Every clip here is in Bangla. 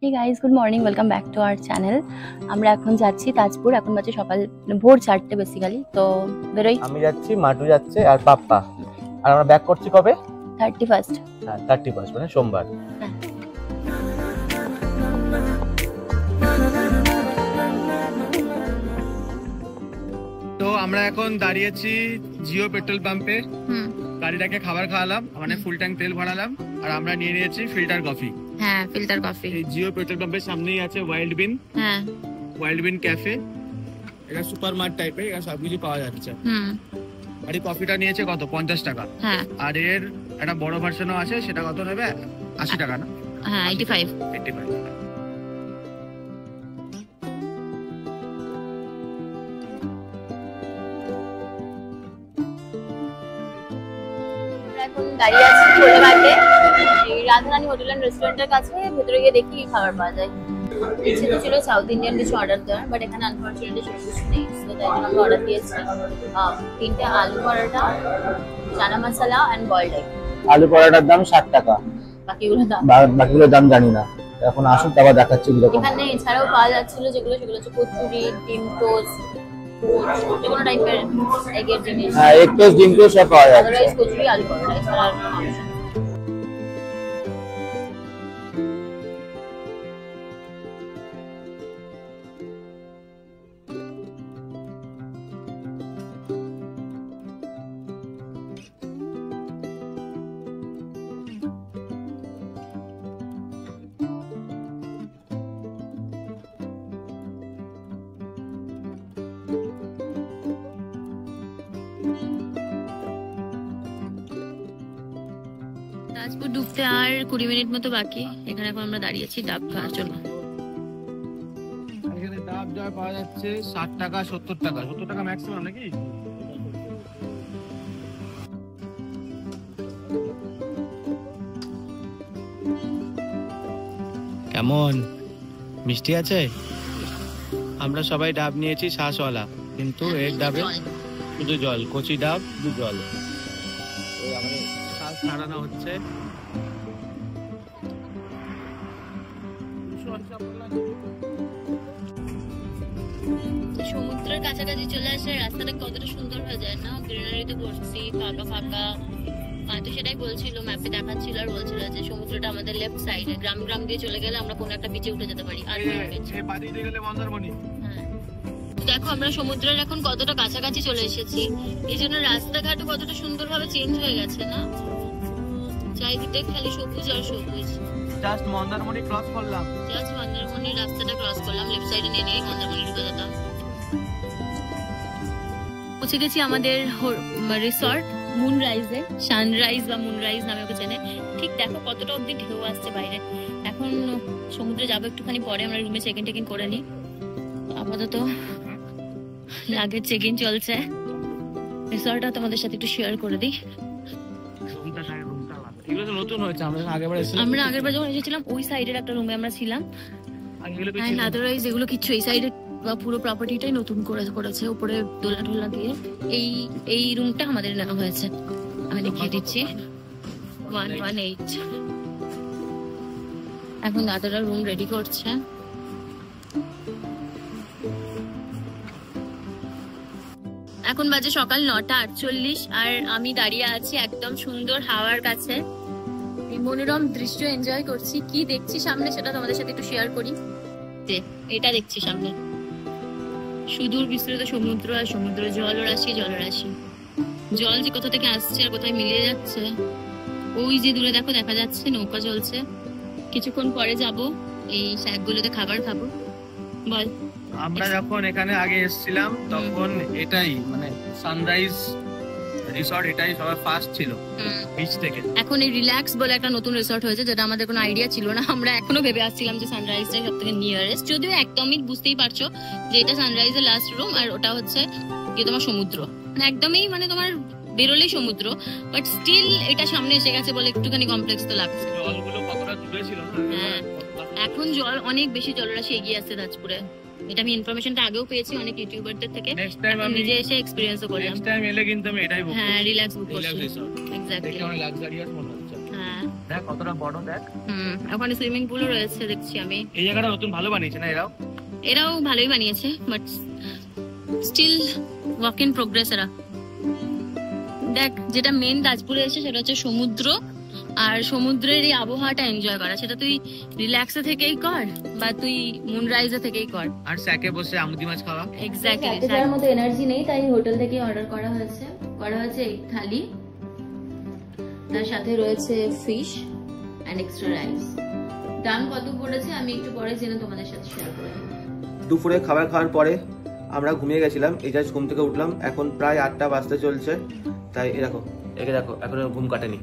Hey guys, good morning, welcome back to our channel. আমরা এখন যাচ্ছি তাজপুর। এখন বাজে সকাল ভোর 4টে বেসিক্যালি। তো বেরোই। আমি যাচ্ছি, মাটু যাচ্ছে আর পাপ্পা। আর আমরা ব্যাক করছি কবে? 31st। হ্যাঁ 31st মানে সোমবার। তো আমরা এখন দাঁড়িয়েছি জিও পেট্রোল পাম্পে। গাড়িটাকে খাবার খাওয়ালাম, মানে ফুল ট্যাঙ্ক তেল ভরালাম, আর আমরা নিয়ে নিয়েছি ফিল্টার কফি। হ্যাঁ, ফিল্টার কফি। এই জিও পেট্রোল পাম্পের সামনেই আছে ওয়াইল্ড বিন। হ্যাঁ, ওয়াইল্ড বিন ক্যাফে। এটা সুপার মার্ট টাইপের, এখানে সবকিছু পাওয়া যাচ্ছে। আর এই কফিটা নিয়েছে কত? 50 টাকা। হ্যাঁ। আর এর একটা বড় ভার্সনও আছে, সেটা কত নেবে? 80 টাকা না? হ্যাঁ, 85। এখন দাঁড়িয়ে আছি কোলাঘাটে, এই রাধারানী হোটেল এন্ড রেস্টুরেন্টের কাছে। ভেতরে গিয়ে দেখি কি খাবার পাওয়া যায়। ইচ্ছে তো ছিল সাউথ ইন্ডিয়ান কিছু অর্ডার দেওয়ার, বাট এখানে আনফরচুনেটলি সেরকম কিছু নেই। তো তাই জন্য আমরা অর্ডার দিয়েছি 3টে আলু পরোটা, chana masala and boiled egg. আলু পরোটার দাম 60 টাকা। বাকিগুলোর দাম জানি না, এখন আসুন তারপর দেখাচ্ছি কিরকম। এখানে এছাড়াও পাওয়া যাচ্ছিল সেগুলো হচ্ছে কচুরি, ডিম টোস্ট, কোনো টাইপের এগের জিনিস। হ্যাঁ, এগ টোস্ট, ডিম টোস্ট সব পাওয়া যাচ্ছে। আদারওয়াইজ কচুরি, আলু পরোটা এছাড়া আর কোনো অপশন। তাজপুর ঢুকতে আর 20 মিনিট মতো বাকি। এখানে এখন আমরা দাঁড়িয়েছি ডাব খাওয়ার জন্য। এখানে ডাব যা পাওয়া যাচ্ছে 60 টাকা, 70 টাকা, 70 টাকা ম্যাক্সিমাম নাকি? কেমন মিষ্টি আছে? আমরা সবাই ডাব নিয়েছি শাঁসওয়ালা, কিন্তু এর ডাবে শুধু জল, কচি ডাব শুধু জল। আমাদের শ্বাস ছাড়ানো হচ্ছে। সমুদ্রের কাছাকাছি চলে আসে রাস্তাটা কতটা সুন্দর হয়ে যায় না, গ্রিনারিতে বসছি, ফাঁকা ফাঁকা। তো সেটাই বলছিল, ম্যাপে দেখাচ্ছিল আর বলছিল যে সমুদ্রটা আমাদের লেফট সাইডে, গ্রাম গ্রাম দিয়ে চলে গেলে আমরা কোনো একটা বিচে উঠে যেতে পারি। আর দেখো আমরা সমুদ্রের এখন কতটা কাছাকাছি চলে এসেছি, এই জন্য রাস্তাঘাটও কতটা সুন্দর ভাবে চেঞ্জ হয়ে গেছে না, চারিদিকে খালি সবুজ আর সবুজ। জাস্ট মন্দারমণি ক্রস করলাম, জাস্ট মন্দারমণি রাস্তাটা ক্রস করলাম, লেফট সাইডে নিয়ে মন্দারমণি ঢুকে যেতাম। পৌঁছে গেছি আমাদের রিসর্ট মুনরাইজে। সানরাইজ বা মুনরাইজ নামে ওকে চেনে। ঠিক দেখো কতটা অব্দি ঢেউ আসছে বাইরে। এখন সমুদ্রে যাবো একটুখানি পরে, আমরা রুমে চেক ইন টেকিং করে নিই। আপাতত লাগেজ চেক ইন চলছে। রিসর্টটা তোমাদের সাথে একটু শেয়ার করে দিই। আমরা আগেরবার যখন এসেছিলাম ওই সাইডের একটা রুমে আমরা ছিলাম। আদারওয়াইজ এগুলো কিচ্ছু, এই সাইডে বা পুরো প্রপার্টিটাই নতুন করেছে, উপরে দোলনা টোলনা দিয়ে। এই রুমটা আমাদের নেওয়া হয়েছে। আমি দেখিয়ে দিচ্ছি 118। এখন দাদারা রুম রেডি করছে। এখন বাজে সকাল 9:48 আর আমি দাঁড়িয়ে আছি একদম সুন্দর হাওয়ার কাছে। এই মনোরম দৃশ্য এনজয় করছি। কি দেখছি সামনে সেটা তোমাদের সাথে একটু শেয়ার করি। এটা দেখছি সামনে সুদূর বিস্তৃত সমুদ্র, আর সমুদ্র জলরাশি। জল যে কোথা থেকে আসছে আর কোথায় মিলিয়ে যাচ্ছে, ওই যে দূরে দেখো দেখা যাচ্ছে নৌকা চলছে। কিছুক্ষণ পরে যাব এই শ্যাকগুলোতে খাবার খাবো। বল, আমরা যখন এখানে আগে এসেছিলাম তখন এটাই মানে সানরাইজ রিসর্ট, এটাই সবার ফার্স্ট ছিল বিচ থেকে। এখন এই রিল্যাক্স বলে একটা নতুন রিসর্ট হয়েছে, যেটা আমাদের কোনো আইডিয়া ছিল না। আমরা এখনো ভেবে আসছিলাম যে সানরাইজটাই সব থেকে নিয়ারেস্ট, যদিও একদমই বুঝতেই পারছো যে এটা সানরাইজের লাস্ট রুম আর ওটা হচ্ছে গিয়ে তোমার সমুদ্র। মানে একদমই মানে তোমার বেরোলেই সমুদ্র, বাট স্টিল এটা সামনে এসে গেছে বলে একটুখানি কমপ্লেক্স তো লাগছে। জলগুলো কতটা দূরে ছিল না? হ্যাঁ, এখন জল অনেক বেশি, জলরাশি এগিয়ে আসছে তাজপুরে। এটা আমি ইনফরমেশনটা আগেও পেয়েছি অনেক ইউটিউবারদের থেকে। নেক্সট টাইম আমি নিজে এসে এক্সপেরিয়েন্সও করলাম। নেক্সট টাইম এলে কিন্তু আমি এটাই বুক করব। হ্যাঁ, রিল্যাক্স বুক করছি। রিসর্ট এক্স্যাক্টলি, দেখে অনেক লাক্সারিয়াস মনে হচ্ছে। হ্যাঁ। দেখ কতটা বড় দেখ। ওখানে সুইমিং পুলও রয়েছে দেখছি আমি। এই জায়গাটা নতুন ভালো বানিয়েছে না এরাও ভালোই বানিয়েছে, but still work in progress এরা। দেখ যেটা মেন তাজপুরে এসে সেটা হচ্ছে সমুদ্র, আর সমুদ্রের এই আবহাওয়াটা এনজয় করা, সেটা তুই রিল্যাক্সে থেকেই কর বা তুই মুনরাইজে থেকেই কর। আর স্যাকে বসে আমুদি মাছ খাওয়া। এক্স্যাক্টলি। তার মতো এনার্জি নেই, তাই হোটেল থেকে অর্ডার করা হয়েছে এক থালি, তার সাথে রয়েছে ফিশ এন্ড এক্সট্রা রাইস। দাম কত পড়েছে আমি একটু পরে জেনে তোমাদের সাথে শেয়ার করব। দুপুরে খাবার খাওয়ার পরে আমরা ঘুমিয়ে গেছিলাম, এই জাস্ট ঘুম থেকে উঠলাম, এখন প্রায় 8টা বাজতে চলছে। তাই একে দেখো এখনো ঘুম কাটেনি।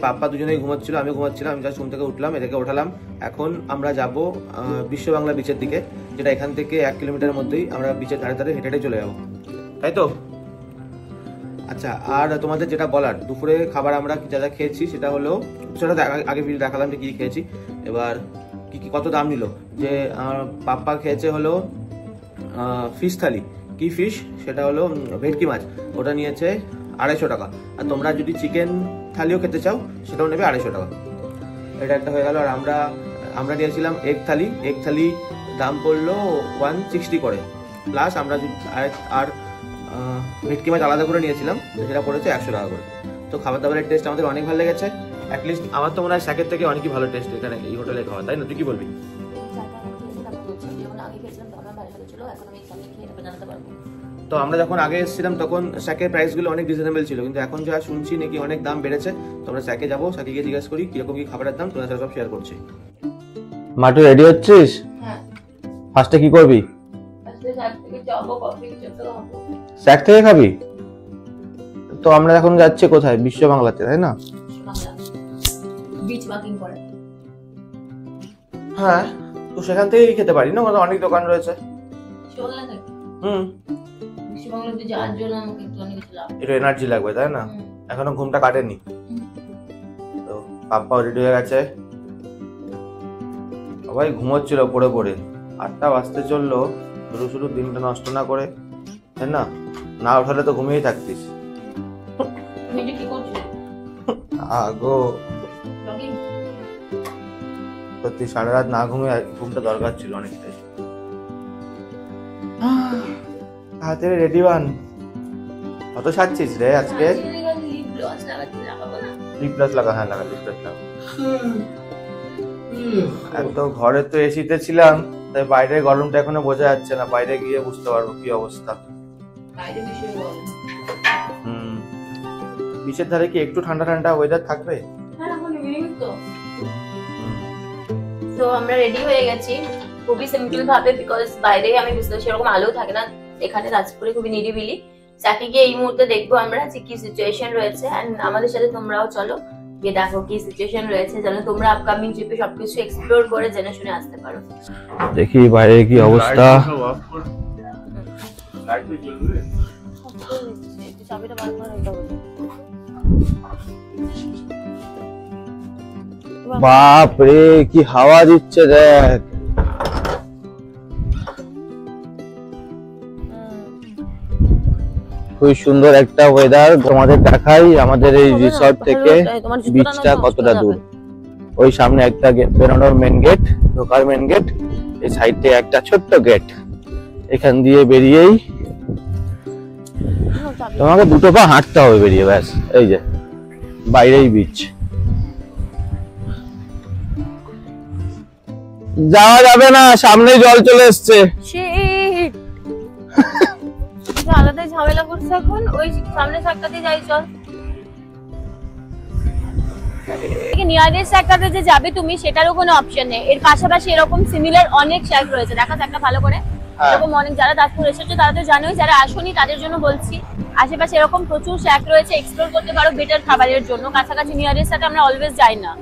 পাপ্পা দুজনেই ঘুমাচ্ছিল, আমি ঘুমাচ্ছিলাম, আমি জাস্ট ঘুম থেকে উঠলাম, এদেরকে ওঠালাম। এখন আমরা যাব বিশ্ব বাংলা বিচের দিকে, যেটা এখান থেকে 1 কিলোমিটারের মধ্যেই, আমরা বিচের ধারে ধারে হেঁটে হেঁটে চলে যাবো, তাই তো? আচ্ছা, আর তোমাদের যেটা বলার, দুপুরে খাবার আমরা যা যা খেয়েছি সেটা হলো, সেটা আগে ভিডিও দেখালাম যে কী খেয়েছি। এবার কি কত দাম নিল, যে পাপ্পা খেয়েছে হলো ফিশ থালি। কি ফিশ? সেটা হলো ভেটকি মাছ, ওটা নিয়েছে 250 টাকা। আর তোমরা যদি চিকেন থালিও খেতে চাও সেটাও নেবে 250 টাকা। এটা একটা হয়ে গেল। আর আমরা নিয়েছিলাম এগ থালি দাম পড়লো 160 করে, প্লাস আমরা আর ভেটকি মাছ আলাদা করে নিয়েছিলাম, সেটা পড়েছে 100 টাকা করে। তো খাবার দাবারের টেস্ট আমাদের অনেক ভালো লেগেছে। অ্যাটলিস্ট আমার তো মনে হয় স্যাকের থেকে অনেকই ভালো টেস্ট এখানে এই হোটেলে খাওয়া, তাই না? তুই কি বলবি? তো আমরা যখন আগে এসেছিলাম তখন স্যাকের প্রাইসগুলো অনেক রিজনেবল ছিল, কিন্তু এখন যা শুনছি নাকি অনেক দাম বেড়েছে। তো আমরা স্যাকে যাবো, স্যাকে গিয়ে জিজ্ঞেস করি কিরকম কি খাবারের দাম, তোরা সব শেয়ার করছি। মাটু রেডি হচ্ছিস? হ্যাঁ। ফার্স্টে কি করবি? স্যাক থেকে খাবি? তো আমরা এখন যাচ্ছি কোথায়? বিশ্ব বাংলাতে, তাই না? বিচ ওয়াকিং করে। হ্যাঁ, তো সেখান থেকেই খেতে পারি না, ওখানে অনেক দোকান রয়েছে। একটু এনার্জি লাগবে, তাই না? এখনো ঘুমটা কাটেনি। তো পাপ্পাও রেডি হয়ে গেছে, সবাই ঘুমোচ্ছিল পড়ে পড়ে। 8টা বাজতে চললো, শুধু দিনটা নষ্ট না করে, তাই না? না উঠালে তো ঘুমিয়েই থাকতিস। আগো সত্যি সারা রাত না ঘুমিয়ে ঘুমটা দরকার ছিল অনেকটাই। হাতে রেডি ওয়ান, কত সাজছিস রে আজকে? লিপ গ্লস লাগা, হ্যাঁ লাগা, লিপ গ্লস লাগা। একদম ঘরে তো এসিতে ছিলাম, তাই বাইরের গরমটা এখনো বোঝা যাচ্ছে না, বাইরে গিয়ে বুঝতে পারবো কি অবস্থা। বিচের ধারে কি একটু ঠান্ডা ঠান্ডা ওয়েদার থাকবে? তো আমরা রেডি হয়ে গেছি খুবই সিম্পল ভাবে, বিকজ বাইরে আমি বুঝতে সেরকম আলো থাকে না, এখানে তাজপুরে খুবই নিরিবিলি। যাকে গিয়ে এই মুহূর্তে দেখবো আমরা যে কি সিচুয়েশন রয়েছে, এন্ড আমাদের সাথে তোমরাও চলো গিয়ে দেখো কি সিচুয়েশন রয়েছে, যেন তোমরা আপকামিং ট্রিপে সবকিছু এক্সপ্লোর করে জেনে শুনে আসতে পারো। দেখি বাইরে কি অবস্থা। বাপ রে কি হাওয়া দিচ্ছে দেখ। খুব সুন্দর একটা ওয়েদার। তোমাদের দেখাই আমাদের এই রিসর্ট থেকে বিচটা কতটা দূর। ওই সামনে একটা বেরোনোর মেন গেট, ঢোকার মেন গেট, এই সাইডে একটা ছোট্ট গেট, এখান দিয়ে বেরিয়েই তোমাকে 2 পা হাঁটতে হবে বেরিয়ে, ব্যাস এই যে বাইরেই বিচ। যাওয়া যাবে না, সামনে জল চলে এসছে। আলাদাই ঝামেলা করছে এখন, ওই সামনে সাক্কাতে যাই চল। নিয়ারেস্ট সাক্কাতে যে যাবে তুমি সেটারও কোনো অপশন নেই, এর পাশাপাশি এরকম সিমিলার অনেক শ্যাক রয়েছে। দেখা একটা ভালো করে, এরকম অনেক, যারা তাজপুর এসেছো তারা তো জানোই, যারা আসোনি তাদের জন্য বলছি, আশেপাশে এরকম প্রচুর শ্যাক রয়েছে, এক্সপ্লোর করতে পারো বেটার খাবারের জন্য। কাছাকাছি নিয়ারেস্ট সাথে আমরা অলওয়েজ যাই না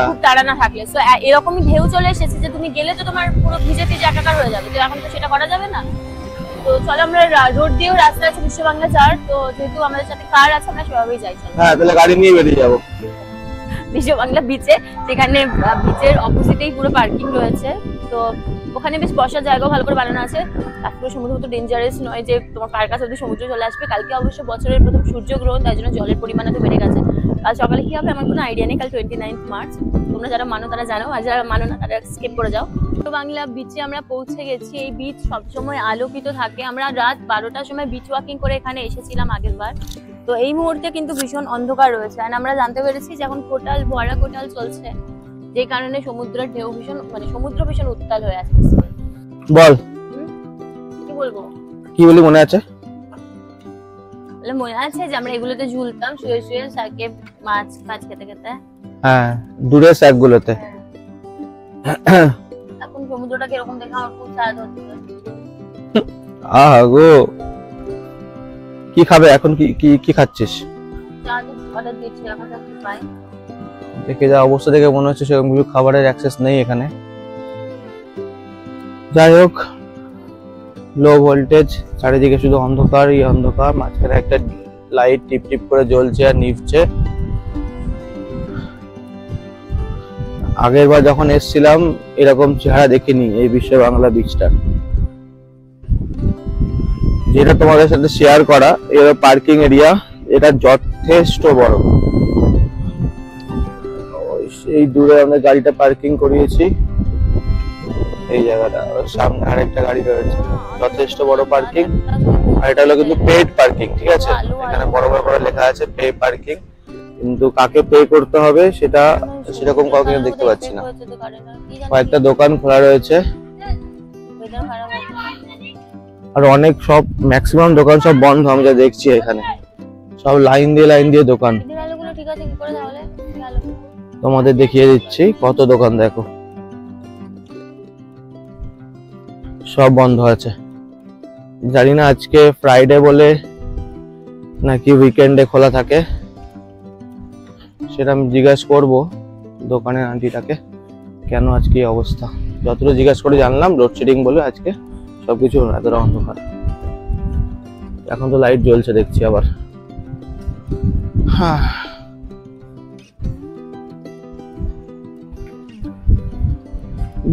খুব তাড়া না থাকলে, সো এরকমই ঢেউ চলে এসেছে যে তুমি গেলে তো তোমার পুরো ভিজে ভিজে একাকার হয়ে যাবে, তো এখন তো সেটা করা যাবে না। তো চলো আমরা রোড দিয়েও রাস্তা আছে বিশ্ব বাংলা যাওয়ার, তো যেহেতু আমাদের সাথে কার আছে আমরা সেভাবেই যাই। হ্যাঁ তাহলে গাড়ি নিয়ে বেরিয়ে যাবো বিশ্ব বাংলা বিচে, সেখানে বিচের অপোজিটেই পুরো পার্কিং রয়েছে, তো ওখানে বেশ বসার জায়গাও ভালো করে বানানো আছে। তারপরে সমুদ্র তো ডেঞ্জারাস নয় যে তোমার পায়ের কাছে অব্দি সমুদ্র চলে আসবে। কালকে অবশ্য বছরের প্রথম সূর্যগ্রহণ, তাই জন্য জলের পরিমাণ তো বেড়ে গেছে। কাল সকালে কি হবে আমার কোনো আইডিয়া নেই। কাল 29 মার্চ, তোমরা যারা মানো তারা জানো, আর যারা মানো না তারা স্কিপ করে যাও। তো বাংলা বিচে আমরা পৌঁছে গেছি। এই বিচ সবসময় আলোকিত থাকে। আমরা রাত 12টার সময় বিচ ওয়াকিং করে এখানে এসেছিলাম আগের বার। তো এই মুহূর্তে কিন্তু ভীষণ অন্ধকার রয়েছে। আর আমরা জানতে পেরেছি যে এখন কোটাল, ভরা কোটাল চলছে, যে কারণে সমুদ্রের ঢেউ ভীষণ, মানে সমুদ্র ভীষণ উত্তাল হয়ে আছে। বল কি বলবো, কি বলি মনে আছে? মনে আছে যে আমরা এগুলোতে ঝুলতাম শুয়ে শুয়ে, সাকে মাছ ফাছ খেতে খেতে। হ্যাঁ, দূরে স্যাক গুলোতে। এখন সমুদ্রটা কিরকম দেখে আমার খুব স্বাদ হচ্ছে। আহা গো, কি খাবে এখন? কি খাচ্ছিস? চাঁদ অর্ডার দিয়েছি, এখন কি পাই। দেখে যা অবস্থা দেখে মনে হচ্ছে সেরকম কিছু খাবারের অ্যাক্সেস নেই এখানে। যাই হোক, লো ভোল্টেজ, চারিদিকে শুধু অন্ধকারই অন্ধকার, মাঝখানে একটা লাইট টিপ টিপ করে জ্বলছে আর নিভছে। আগের বার যখন এসেছিলাম এরকম চেহারা দেখিনি এই বিশ্ব বাংলা বিচটা। যেটা তোমাদের সাথে শেয়ার করা, এর পার্কিং এরিয়া, এটা যথেষ্ট বড়। এই দূরে আমরা গাড়িটা পার্কিং করিয়েছি, এই জায়গাটা, সামনে আরেকটা গাড়ি রয়েছে, যথেষ্ট বড় পার্কিং। আর এটা হলো কিন্তু পেড পার্কিং, ঠিক আছে? এখানে বড় বড় করে লেখা আছে পে পার্কিং, কিন্তু কাকে পে করতে হবে সেটা সেরকম কাউকে দেখতে পাচ্ছি না। কয়েকটা দোকান খোলা রয়েছে, আর অনেক সব ম্যাক্সিমাম দোকান সব বন্ধ। আমি যা দেখছি এখানে সব লাইন দিয়ে দোকান। তোমাদের দেখিয়ে দিচ্ছি কত দোকান, দেখো সব বন্ধ আছে। জানি না আজকে ফ্রাইডে বলে নাকি উইকেন্ডে খোলা থাকে, সেটা আমি জিজ্ঞাসা করবো দোকানের আন্টিটাকে কেন আজকে এই অবস্থা। যতটা জিজ্ঞাসা করে জানলাম লোডশেডিং বলে আজকে সবকিছু এতটা অন্ধকার। এখন তো লাইট জ্বলছে দেখছি আবার।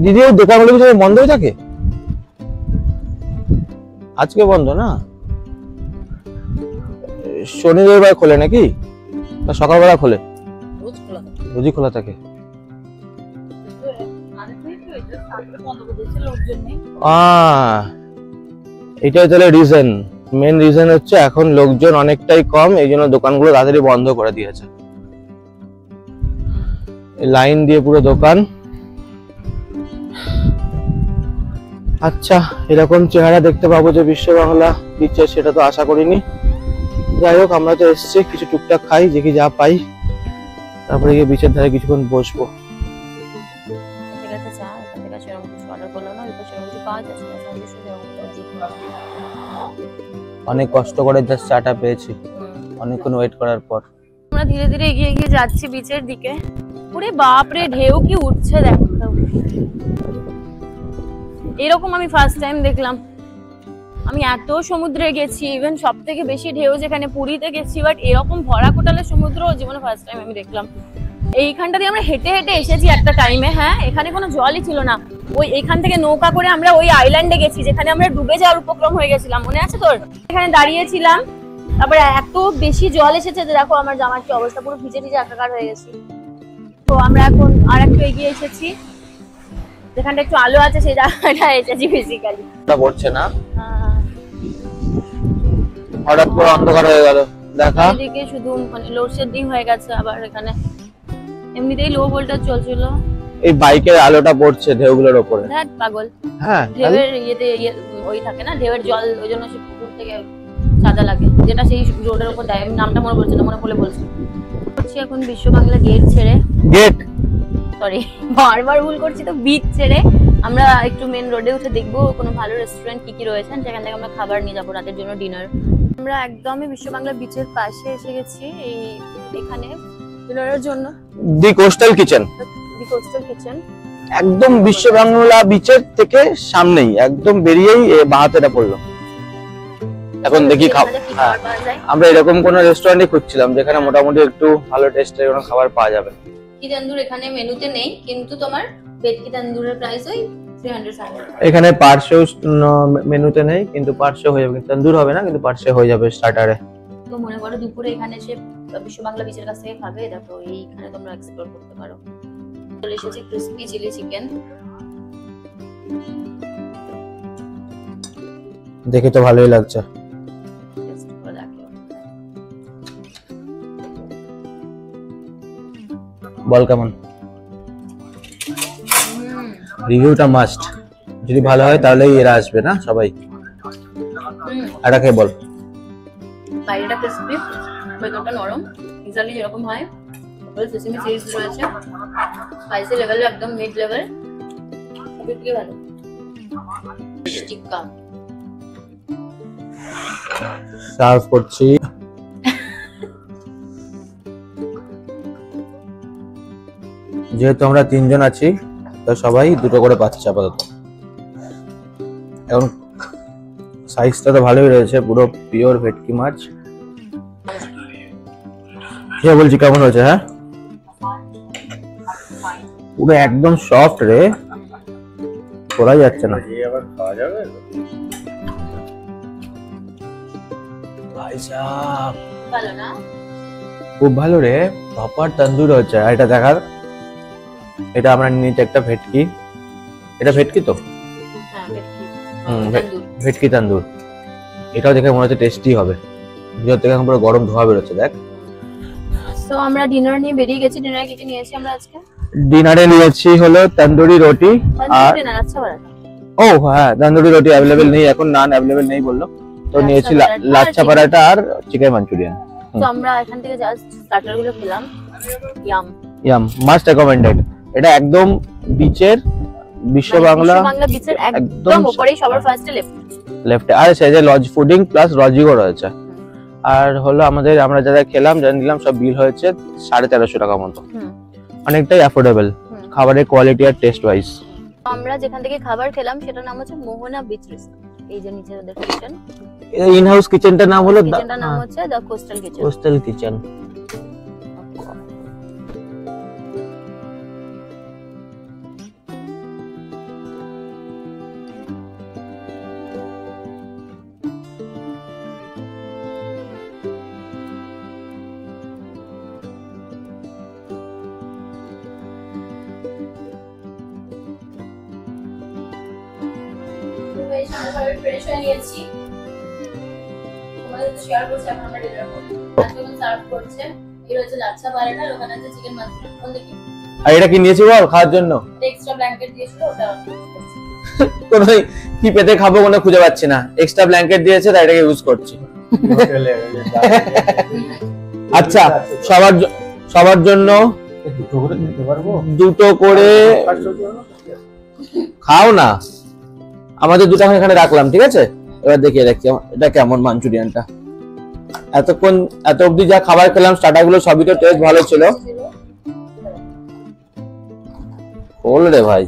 দিদি, ওই দোকানগুলো কি বন্ধ হয়ে থাকে? আজকে বন্ধ না, শনি রবিবার খোলে নাকি? না সকালবেলা খোলে? রোজই খোলা থাকে। এটাই তাহলে রিজন, মেন রিজন হচ্ছে এখন লোকজন অনেকটাই কম, এই জন্য দোকানগুলো তাড়াতাড়ি বন্ধ করে দিয়েছে। লাইন দিয়ে পুরো দোকান। আচ্ছা, এরকম চেহারা দেখতে পাবো যে বিশ্ব বাংলা বিচে, সেটা তো আশা করিনি। যাই হোক, আমরা তো এসছি, কিছু টুকটাক খাই, যে কি যা পাই, তারপরে গিয়ে বিচের ধারে কিছুক্ষণ বসবো। অনেক কষ্ট করে জাস্ট চাটা পেয়েছি অনেকক্ষণ ওয়েট করার পর। আমরা ধীরে ধীরে এগিয়ে এগিয়ে যাচ্ছি বিচের দিকে। ওরে বাপ রে, ঢেউ কি উঠছে দেখো। এরকম আমি ফার্স্ট টাইম দেখলাম। আমি এত সমুদ্রে গেছি, ইভেন সব থেকে বেশি ঢেউ যেখানে পুরীতে গেছি, বাট এরকম ভরা কোটালে সমুদ্র জীবনে ফার্স্ট টাইম আমি দেখলাম। এইখানটা দিয়ে আমরা হেঁটে হেঁটে এসেছি একটা টাইমে। হ্যাঁ, এখানে কোনো জলই ছিল না। ওই এখান থেকে নৌকা করে আমরা ওই আইল্যান্ডে গেছি যেখানে আমরা ডুবে যাওয়ার উপক্রম হয়ে গেছিলাম, মনে আছে তোর? এখানে দাঁড়িয়েছিলাম, তারপরে এত বেশি জল এসেছে যে দেখো আমার জামার কি অবস্থা, পুরো ভিজে ভিজে একাকার হয়ে গেছে। তো আমরা এখন আর একটু এগিয়ে এসেছি, যেখানটা একটু আলো আছে সেই জায়গাটা এসেছি বেসিক্যালি। পড়ছে না, হঠাৎ করে অন্ধকার হয়ে গেল। দেখা এদিকে শুধু মানে লোডশেডিং হয়ে গেছে। আবার এখানে এমনিতেই লো ভোল্টেজ চলছিল। এই বাইকের আলোটা পড়ছে ঢেউগুলোর উপরে। দেখ পাগল। হ্যাঁ, ঢেউয়ের ইয়েতে ওই থাকে না, ঢেউয়ের জল, ওই জন্য সে পুকুর থেকে সাদা লাগে, যেটা সেই রোডের উপর দেয়। নামটা মনে পড়ছে না, মনে পড়লে বলছি। এখন বিশ্ব বাংলা গেট ছেড়ে, গেট সরি বারবার ভুল করছি তো, বিচ ছেড়ে আমরা একটু মেন রোডে উঠে দেখবো কোনো ভালো রেস্টুরেন্ট কি কি রয়েছে, যেখান থেকে আমরা খাবার নিয়ে যাবো রাতের জন্য, ডিনার। আমরা একদমই বিশ্ব বাংলা বিচের পাশে এসে গেছি, এখানে ডিনারের জন্য। দি কোস্টাল কিচেন, দি কোস্টাল কিচেন একদম বিশ্ব বাংলা বিচের থেকে সামনেই, একদম বেরিয়েই বাহাতেটা পড়লো। এখন দেখি আমরা এরকম কোন রেস্টুরেন্টে খুঁজছিলাম যেখানে মোটামুটি একটু ভালো টেস্টের খাবার পাওয়া যাবে। ভেটকি তন্দুর এখানে মেনুতে নেই, কিন্তু তোমার ভেটকি তন্দুরের প্রাইস ওই 300 এখানে পার্শ্বেও মেনুতে নেই, কিন্তু পার্শ্বে হয়ে যাবে, কিন্তু তন্দুর হবে না, কিন্তু পার্শ্বে হয়ে যাবে স্টার্টারে। তো মনে করো দুপুরে এখানে এসে বিশ্ব বাংলা বিচের কাছ থেকে খাবে, দেখো এইখানে তোমরা এক্সপ্লোর করতে পারো। চলে এসেছি ক্রিসপি চিলি চিকেন, দেখে তো ভালোই লাগছে। টেস্ট করে দেখো। বল কেমন? রিভিউটা মাস্ট, যদি ভালো হয় তাহলেই এরা আসবে না সবাই। এটা খেয়ে বল। বাইরেটা ক্রিসপি, ভেতরটা নরম, এক্স্যাক্টলি যেরকম হয়। তারপরে সেসমি সিডস রয়েছে, স্পাইসি লেভেল একদম মিড লেভেল, খুবই ভালো। টিক্কা সার্ভ করছি। যেহেতু আমরা 3 জন আছি, তো সবাই দুটো করে পাচ্ছে আপাতত। এখন সাইজটা তো ভালোই রয়েছে, পুরো পিওর ভেটকি মাছ। কে বলছি কেমন হয়েছে? হ্যাঁ, পুরো একদম সফট রে, করা যাচ্ছে না। আবার খাওয়া যাবে? ভাই সাহেব ভালো না? খুব ভালো রে, প্রপার তন্দুর হচ্ছে। আর এটা দেখার, এটা আমরা নিচে একটা ভেটকি, এটা ভেটকি তো? হ্যাঁ, ভেটকি। ভেটকি তন্দুর। এটাও দেখে মনে হচ্ছে টেস্টি হবে। ভিতর থেকে এখন পুরো গরম ধোয়া বেরোচ্ছে, দেখ। তো আমরা ডিনার নিয়ে বেরিয়ে গেছি। ডিনারে কি কি নিয়েছি আমরা আজকে? ডিনারে নিয়েছি হলো তন্দুরি রুটি আর ডিনার আচ্ছা বাড়া। ও হ্যাঁ, তন্দুরি রুটি অ্যাভেলেবেল নেই এখন, নান অ্যাভেলেবেল নেই বললো, তো নিয়েছি লাচ্ছা পরাঠা আর চিকেন মাঞ্চুরিয়ান। তো আমরা এখান থেকে জাস্ট স্টার্টার গুলো খেলাম। Yum must recommended. এটা একদম বিচের, বিশ্ব বাংলা বিচের একদম উপরেই, সবার ফার্স্টে লেফটে। আর সেই যে লজ ফুডিং প্লাস লজিংও রয়েছে। আর হলো আমাদের, আমরা যারা খেলাম জানলাম সব বিল হয়েছে 1350 টাকা মতো, অনেকটাই অ্যাফোর্ডেবল খাবারের কোয়ালিটি আর টেস্ট ওয়াইজ। আমরা যেখান থেকে খাবার খেলাম সেটার নাম হচ্ছে মোহনা বিচ রেস্টুরেন্ট। এই যে নিচে ওদের কিচেন, ইন হাউস কিচেনটার নাম হলো কিচেনটার নাম হচ্ছে the coastal kitchen. Coastal kitchen. Fresh হয়ে নিয়েছি, তোমাদের শেয়ার করছি। এখন আমরা ডিনার করব, এখন সার্ভ করছে। এই হচ্ছে লাচ্ছা পরাঠা, আর ওখানে আছে চিকেন মাঞ্চুরিয়ান। কোন দেখি? আর এটা কি নিয়েছি বল খাওয়ার জন্য? এক্সট্রা ব্ল্যাঙ্কেট দিয়েছিল, ওটা কোথায় কি পেতে খাবো কোনো খুঁজে পাচ্ছি না। এক্সট্রা ব্ল্যাঙ্কেট দিয়েছে, তাই এটাকে ইউজ করছি। আচ্ছা, সবার জন্য দুটো করে খাও না, আমাদের দুটো এখানে রাখলাম, ঠিক আছে? এবার দেখিয়ে রাখছি এটা কেমন মাঞ্চুরিয়ানটা। এতক্ষণ এত অবধি যা খাবার খেলাম স্টার্টার গুলো সবই তো টেস্ট ভালো ছিল। বল রে ভাই,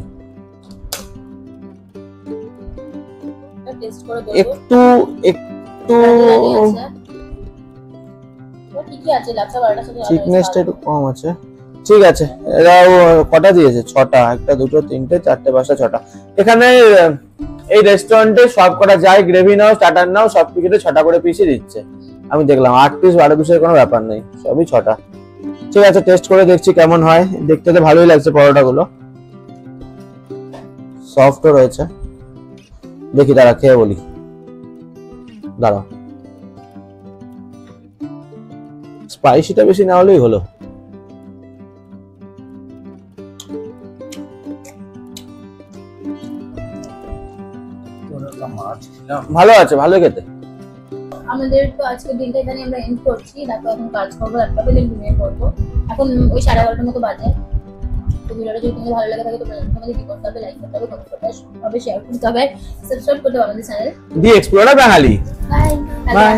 টেস্ট করে একটু চিকনেসটা একটু কম আছে। ঠিক আছে, এরাও কটা দিয়েছে? 6টা, 1টা 2টো 3টে 4টে 5টা 6টা। এখানে এই রেস্টুরেন্টে সব করা যায়, গ্রেভি নাও স্টার্টার নাও সবকিছুতে 6টা করে পিসই দিচ্ছে। আমি দেখলাম 8 পিস 12 পিসের কোনো ব্যাপার নেই, সবই 6টা। ঠিক আছে, টেস্ট করে দেখছি কেমন হয়। দেখতে তো ভালোই লাগছে, পরোটা গুলো সফটও রয়েছে। দেখি দাঁড়া খেয়ে বলি, দাঁড়া। স্পাইসিটা বেশি না হলেই হলো। ভালো আছে, ভালো খেতে। আমাদের তো আজকের দিনটা এখানে আমরা এন্ড করছি। দেখো এখন কাজ করবো, একটা বেলে ঘুমিয়ে পড়বো। এখন ওই 11:30টার মতো বাজে। তো ভিডিওটা যদি তোমাদের ভালো লাগে থাকে তো তোমাদের কি করতে হবে? লাইক করতে হবে, কমেন্ট করতে হবে, শেয়ার করতে হবে, সাবস্ক্রাইব করতে হবে আমাদের channel the explorer Bangali. Bye by.